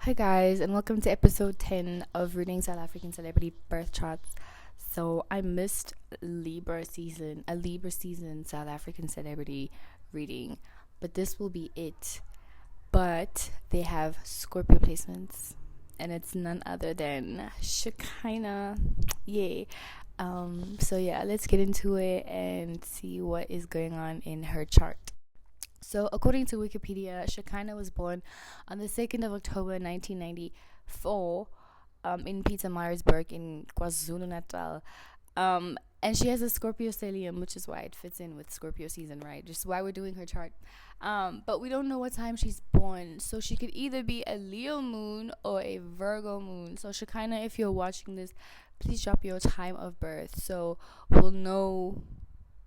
Hi guys, and welcome to episode 10 of Reading South African Celebrity Birth Charts. So I missed a Libra season South African celebrity reading, but this will be it. But they have Scorpio placements, and it's none other than Shekhinah. Yay. So yeah, let's get into it and see what is going on in her chart. So, according to Wikipedia, Shekhinah was born on the 2nd of October 1994 in Pietermaritzburg in KwaZulu Natal. And she has a Scorpio stellium, which is why it fits in with Scorpio season, right? Just why we're doing her chart. But we don't know what time she's born. So, she could either be a Leo moon or a Virgo moon. So, Shekhinah, if you're watching this, please drop your time of birth so we'll know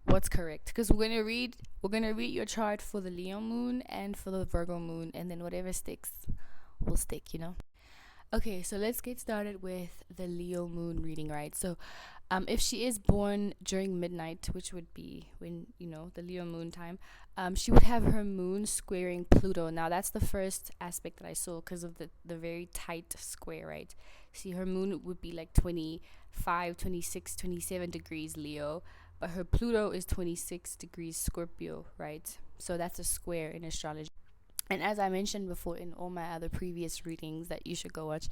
what's correct, because we're gonna read your chart for the Leo moon and for the Virgo moon, and then whatever sticks will stick. Okay, so let's get started with the Leo moon reading, right? So if she is born during midnight, which would be when the Leo moon time, she would have her moon squaring Pluto. Now that's the first aspect that I saw because of the very tight square, right? See, her moon would be like 25, 26, 27 degrees Leo, but her Pluto is 26 degrees Scorpio, right? So that's a square in astrology. And as I mentioned before in all my other previous readings that you should go watch,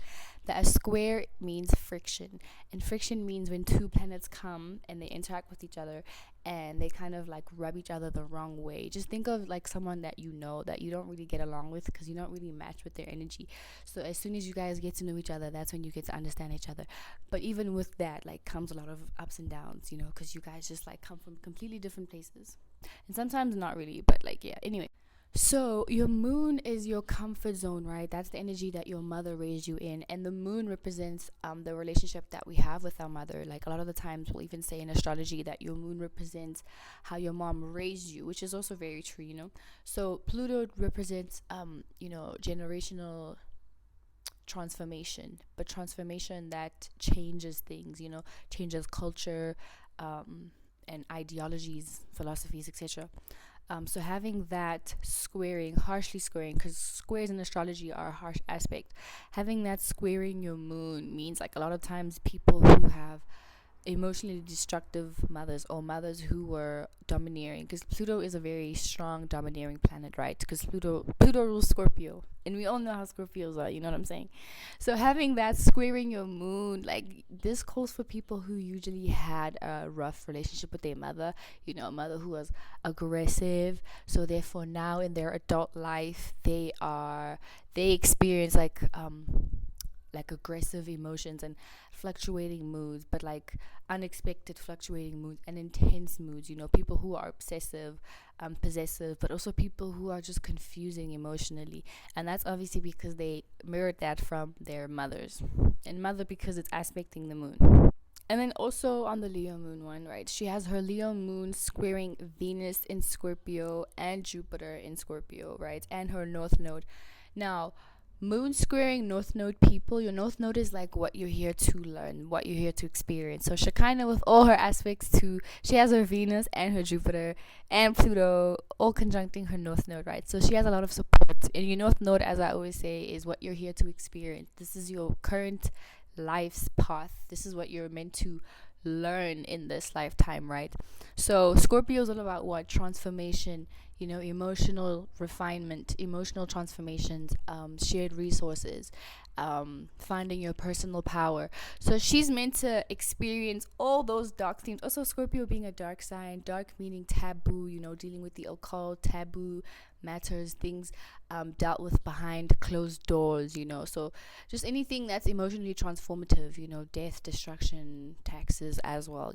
that a square means friction. And friction means when two planets come and they interact with each other and they kind of like rub each other the wrong way. Just think of like someone that you know that you don't really get along with because you don't really match with their energy. So as soon as you guys get to know each other, that's when you get to understand each other. But even with that, like, comes a lot of ups and downs, because you guys just like come from completely different places. And sometimes not really, but like, yeah, anyway. So, your moon is your comfort zone, right? That's the energy that your mother raised you in. And the moon represents the relationship that we have with our mother. Like, a lot of the times, we'll even say in astrology that your moon represents how your mom raised you, which is also very true. So, Pluto represents, generational transformation, but transformation that changes things, changes culture and ideologies, philosophies, etc. So having that harshly squaring, because squares in astrology are a harsh aspect, having that squaring your moon means like a lot of times people who have emotionally destructive mothers or mothers who were domineering, because Pluto is a very strong domineering planet, right? Because Pluto rules Scorpio, and we all know how Scorpios are, you know what I'm saying? So having that squaring your moon, like, this calls for people who usually had a rough relationship with their mother, a mother who was aggressive. So therefore now in their adult life they experience like aggressive emotions and fluctuating moods, but like unexpected fluctuating moods and intense moods. People who are obsessive, possessive, but also people who are just confusing emotionally. And that's obviously because they mirrored that from their mothers. And mother, because it's aspecting the moon. And then also on the Leo moon one, right? She has her Leo moon squaring Venus in Scorpio and Jupiter in Scorpio, right? And her North Node. Now, moon squaring North Node people, your North Node is like what you're here to learn, what you're here to experience. So Shekhinah, with all her aspects too, she has her Venus and her Jupiter and Pluto all conjuncting her North Node, right? So she has a lot of support. And your North Node, as I always say, is what you're here to experience. This is your current life's path. This is what you're meant to learn in this lifetime, right? So Scorpio is all about what? Transformation, emotional refinement, emotional transformations, shared resources, finding your personal power. So she's meant to experience all those dark themes. Also, Scorpio being a dark sign, dark meaning taboo, dealing with the occult, taboo matters, things dealt with behind closed doors, so just anything that's emotionally transformative, death, destruction, taxes as well,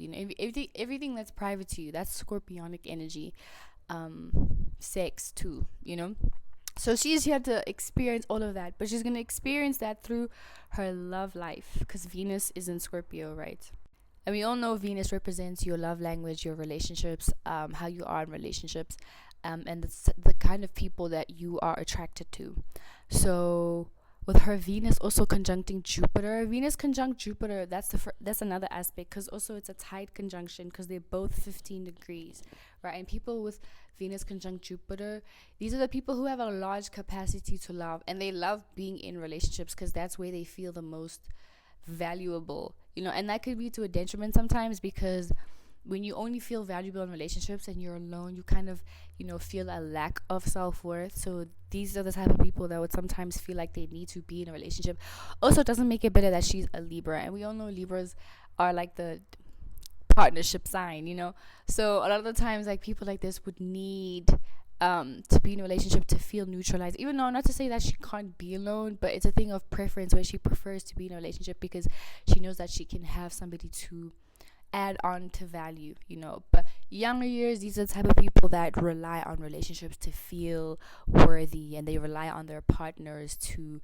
everything that's private to you, that's scorpionic energy. Sex too, so she's here to experience all of that, but she's going to experience that through her love life, because Venus is in Scorpio, right? And we all know Venus represents your love language, your relationships, how you are in relationships, and the kind of people that you are attracted to. So with her Venus also conjuncting Jupiter, Venus conjunct Jupiter, that's another aspect, because also it's a tight conjunction because they're both 15 degrees, right? And people with Venus conjunct Jupiter, these are the people who have a large capacity to love, and they love being in relationships because that's where they feel the most valuable, and that could be to a detriment sometimes, because when you only feel valuable in relationships and you're alone, you kind of, feel a lack of self-worth. So these are the type of people that would sometimes feel like they need to be in a relationship. Also, it doesn't make it better that she's a Libra, and we all know Libras are like the partnership sign. So a lot of the times, like, people like this would need to be in a relationship to feel neutralized, even though, not to say that she can't be alone, but it's a thing of preference where she prefers to be in a relationship because she knows that she can have somebody to add on to value. But younger years, these are the type of people that rely on relationships to feel worthy, and they rely on their partners to,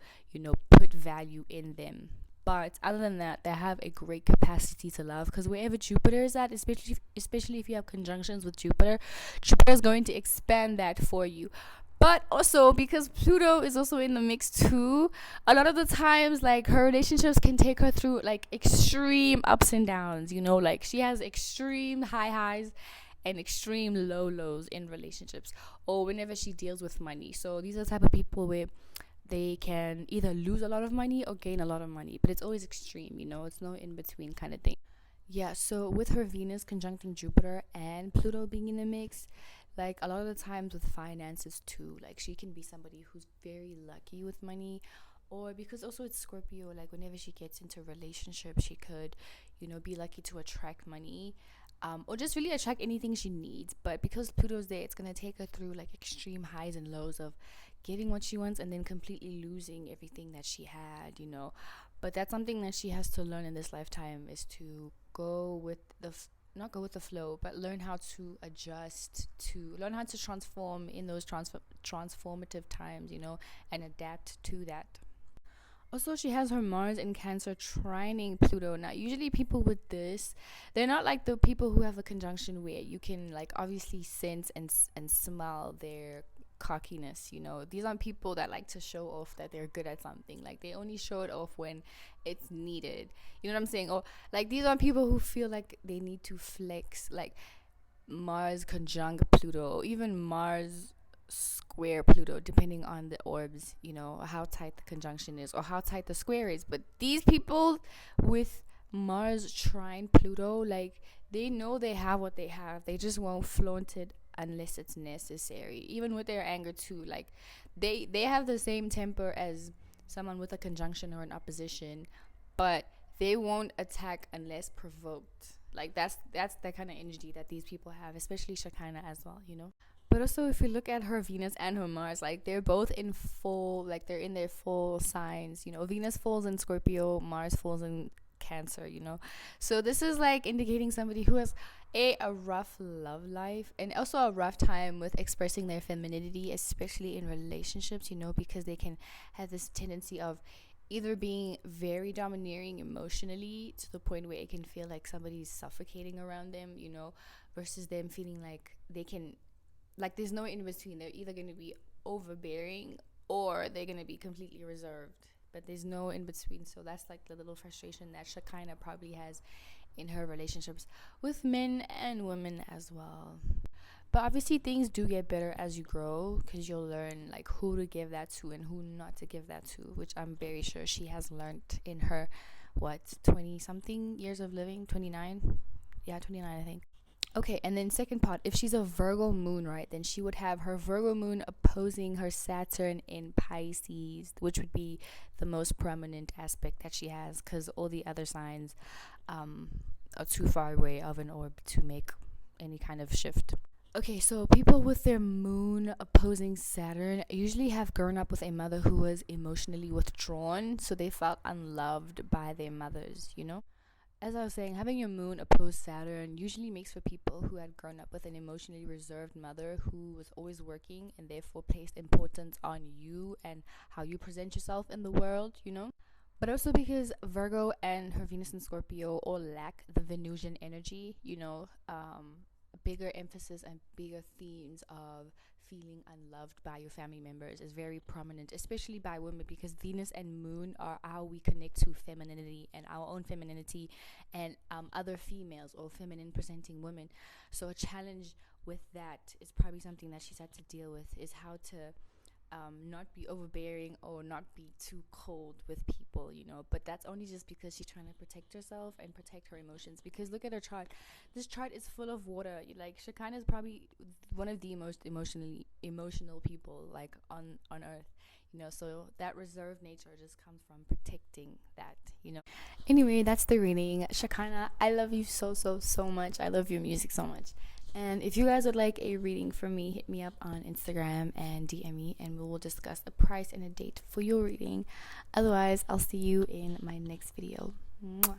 put value in them. But other than that, they have a great capacity to love, because wherever Jupiter is at, especially if you have conjunctions with Jupiter is going to expand that for you. But also, because Pluto is also in the mix too, a lot of the times, like, her relationships can take her through like extreme ups and downs. Like, she has extreme high highs and extreme low lows in relationships, or whenever she deals with money. So these are the type of people where they can either lose a lot of money or gain a lot of money, but it's always extreme. It's no in between kind of thing. Yeah, so with her Venus conjuncting Jupiter and Pluto being in the mix, like, a lot of the times with finances too, like, she can be somebody who's very lucky with money, or because also it's Scorpio, like, whenever she gets into a relationship, she could, be lucky to attract money, or just really attract anything she needs. But because Pluto's there, it's gonna take her through like extreme highs and lows of getting what she wants and then completely losing everything that she had. But that's something that she has to learn in this lifetime, is to go with the not go with the flow, but learn how to adjust, to learn how to transform in those transformative times, and adapt to that. Also, she has her Mars in Cancer trining Pluto. Now, usually people with this, they're not like the people who have a conjunction where you can, like, obviously sense and smell their cockiness. These aren't people that like to show off that they're good at something. Like, they only show it off when it's needed. You know what I'm saying? Or, like, these aren't people who feel like they need to flex. Like, Mars conjunct Pluto, or even Mars square Pluto, depending on the orbs, how tight the conjunction is or how tight the square is. But these people with Mars trine Pluto, like, they know they have what they have. They just won't flaunt it unless it's necessary. Even with their anger too, like, they have the same temper as someone with a conjunction or an opposition, but they won't attack unless provoked. Like, that's the kind of energy that these people have, especially Shekhinah as well. But also, if you look at her Venus and her Mars, like, they're both in full, like, they're in their full signs. Venus falls in Scorpio, Mars falls in Cancer. So this is like indicating somebody who has a rough love life, and also a rough time with expressing their femininity, especially in relationships, because they can have this tendency of either being very domineering emotionally to the point where it can feel like somebody's suffocating around them, versus them feeling like they can, like, there's no in between. They're either going to be overbearing or they're going to be completely reserved, but there's no in between. So that's like the little frustration that Shekhinah probably has in her relationships with men and women as well. But obviously things do get better as you grow, because you'll learn, like, who to give that to and who not to give that to, which I'm very sure she has learned in her 20 something years of living. 29, yeah, 29, I think. Okay, and then second part, if she's a Virgo moon, right, then she would have her Virgo moon opposing her Saturn in Pisces, which would be the most prominent aspect that she has, because all the other signs are too far away of an orb to make any kind of shift. Okay, so people with their moon opposing Saturn usually have grown up with a mother who was emotionally withdrawn, so they felt unloved by their mothers. As I was saying, having your moon oppose Saturn usually makes for people who had grown up with an emotionally reserved mother who was always working and therefore placed importance on you and how you present yourself in the world. But also because Virgo and her Venus in Scorpio all lack the Venusian energy, bigger emphasis and bigger themes of feeling unloved by your family members is very prominent, especially by women, because Venus and Moon are how we connect to femininity and our own femininity and other females or feminine presenting women. So a challenge with that is probably something that she's had to deal with, is how to not be overbearing or not be too cold with people, but that's only just because she's trying to protect herself and protect her emotions. Because look at her chart. This chart is full of water. Like, Shekhinah is probably one of the most emotional people, like, on earth, so that reserved nature just comes from protecting that. Anyway, that's the reading. Shekhinah, I love you so much. I love your music so much. And if you guys would like a reading from me, hit me up on Instagram and DM me, and we will discuss the price and a date for your reading. Otherwise, I'll see you in my next video. Mwah.